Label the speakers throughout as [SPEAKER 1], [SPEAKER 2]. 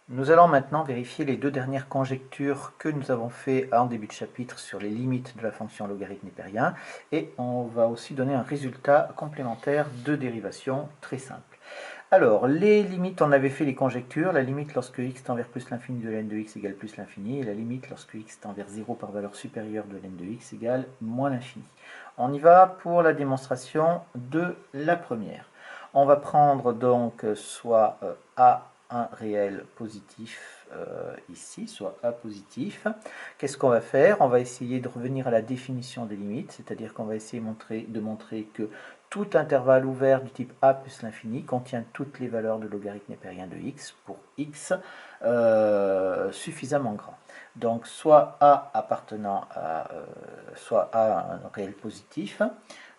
[SPEAKER 1] Nous allons maintenant vérifier les deux dernières conjectures que nous avons fait en début de chapitre sur les limites de la fonction logarithme népérien, et on va aussi donner un résultat complémentaire de dérivation très simple. Alors, les limites, on avait fait les conjectures, la limite lorsque x tend vers plus l'infini de ln de x égale plus l'infini, et la limite lorsque x tend vers 0 par valeur supérieure de ln de x égale moins l'infini. On y va pour la démonstration de la première. On va prendre donc soit A1 réel positif ici, soit A positif. Qu'est-ce qu'on va faire? On va essayer de revenir à la définition des limites, c'est-à-dire qu'on va essayer de montrer que tout intervalle ouvert du type A plus l'infini contient toutes les valeurs de logarithme népérien de x pour x suffisamment grand. Donc soit A appartenant à soit A un réel positif.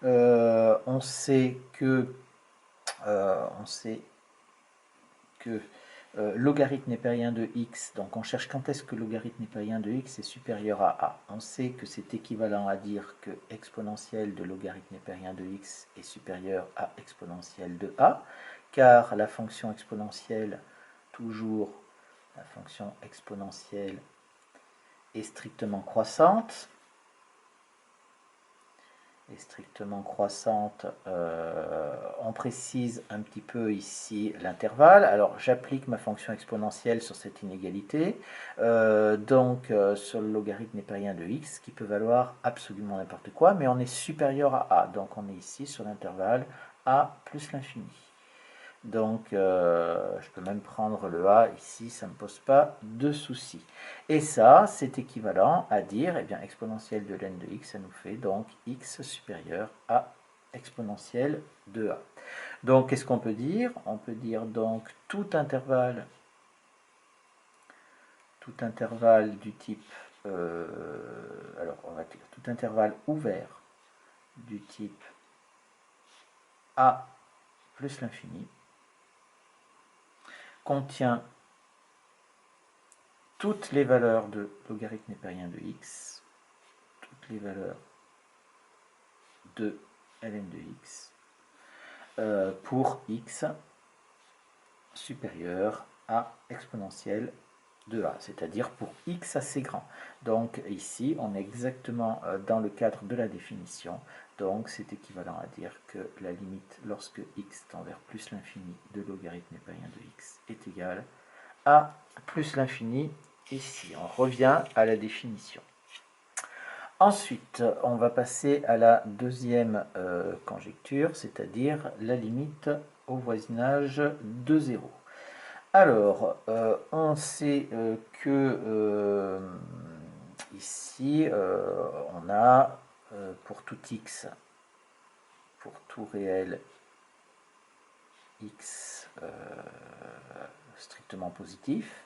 [SPEAKER 1] On sait que logarithme népérien de x, donc on cherche quand est-ce que logarithme népérien de x est supérieur à a. On sait que c'est équivalent à dire que exponentielle de logarithme népérien de x est supérieur à exponentielle de a, car la fonction exponentielle, toujours la fonction exponentielle, est strictement croissante. On précise un petit peu ici l'intervalle. Alors j'applique ma fonction exponentielle sur cette inégalité, sur le logarithme népérien de x, qui peut valoir absolument n'importe quoi, mais on est supérieur à a, donc on est ici sur l'intervalle a plus l'infini. Donc, je peux même prendre le A ici, ça ne me pose pas de souci. Et ça, c'est équivalent à dire, eh bien, exponentielle de ln de x, ça nous fait donc x supérieur à exponentielle de A. Donc, qu'est-ce qu'on peut dire? On peut dire donc tout intervalle du type, alors on va dire tout intervalle ouvert du type A plus l'infini contient toutes les valeurs de logarithme népérien de x, toutes les valeurs de ln de x, pour x supérieur à exponentielle de a, c'est-à-dire pour x assez grand. Donc ici, on est exactement dans le cadre de la définition, donc c'est équivalent à dire que la limite lorsque x tend vers plus l'infini de logarithme népérien de x est égale à plus l'infini. Ici, on revient à la définition. Ensuite, on va passer à la deuxième conjecture, c'est-à-dire la limite au voisinage de 0. Alors, on sait que ici, on a pour tout x, pour tout réel x strictement positif,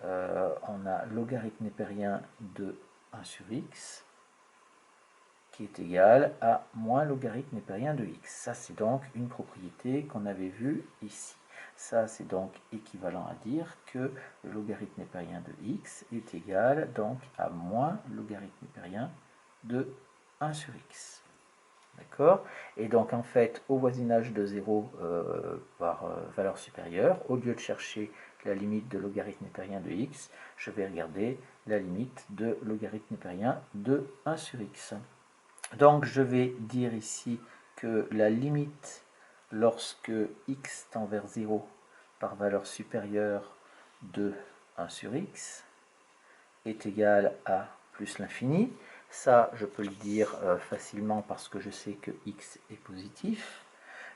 [SPEAKER 1] on a logarithme népérien de 1 sur x qui est égal à moins logarithme népérien de x. Ça, c'est donc une propriété qu'on avait vue ici. Ça, c'est donc équivalent à dire que le logarithme népérien de x est égal donc à moins logarithme népérien de 1 sur x. D'accord? Et donc, en fait, au voisinage de 0 par valeur supérieure, au lieu de chercher la limite de logarithme népérien de x, je vais regarder la limite de logarithme népérien de 1 sur x. Donc, je vais dire ici que la limite lorsque x tend vers 0 par valeur supérieure de 1 sur x est égale à plus l'infini. Ça, je peux le dire facilement parce que je sais que x est positif.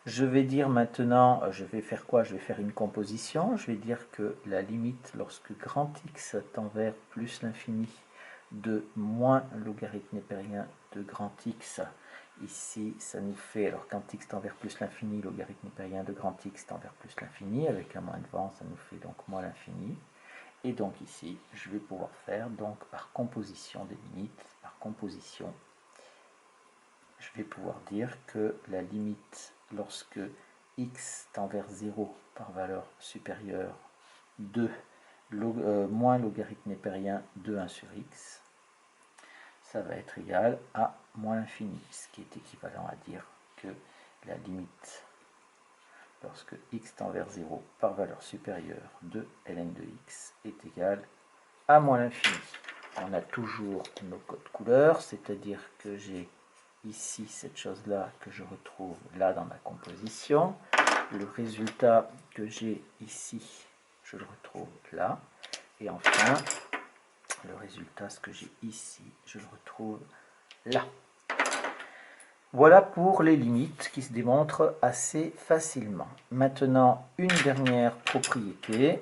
[SPEAKER 1] Je vais dire maintenant, je vais faire quoi? Je vais faire une composition. Je vais dire que la limite lorsque grand x tend vers plus l'infini de moins logarithme népérien de grand x, ici ça nous fait, alors quand x tend vers plus l'infini, logarithme népérien de grand x tend vers plus l'infini, avec un moins devant, ça nous fait donc moins l'infini. Et donc ici, je vais pouvoir faire donc par composition des limites, par composition, je vais pouvoir dire que la limite lorsque x tend vers 0 par valeur supérieure de moins logarithme népérien de 1 sur x, ça va être égal à moins l'infini, ce qui est équivalent à dire que la limite lorsque x tend vers 0 par valeur supérieure de ln de x est égal à moins l'infini. On a toujours nos codes couleurs, c'est-à-dire que j'ai ici cette chose-là que je retrouve là dans ma composition. Le résultat que j'ai ici, je le retrouve là. Et enfin, le résultat, ce que j'ai ici, je le retrouve là. Voilà pour les limites qui se démontrent assez facilement. Maintenant, une dernière propriété.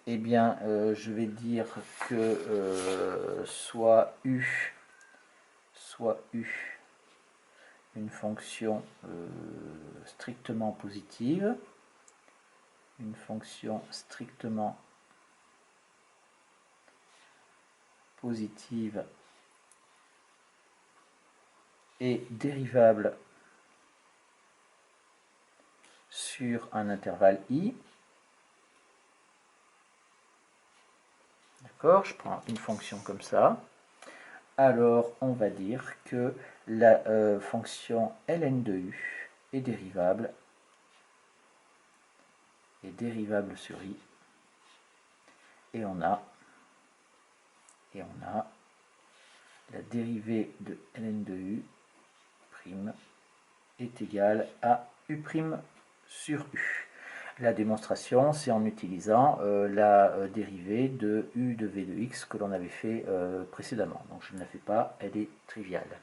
[SPEAKER 1] Eh bien, je vais dire que soit U, une fonction strictement positive, une fonction strictement positive et dérivable sur un intervalle i. D'accord, je prends une fonction comme ça. Alors, on va dire que la fonction ln de u est dérivable sur i. Et on a la dérivée de ln de u' est égale à u' sur u. La démonstration, c'est en utilisant la dérivée de u de v de x que l'on avait fait précédemment. Donc je ne la fais pas, elle est triviale.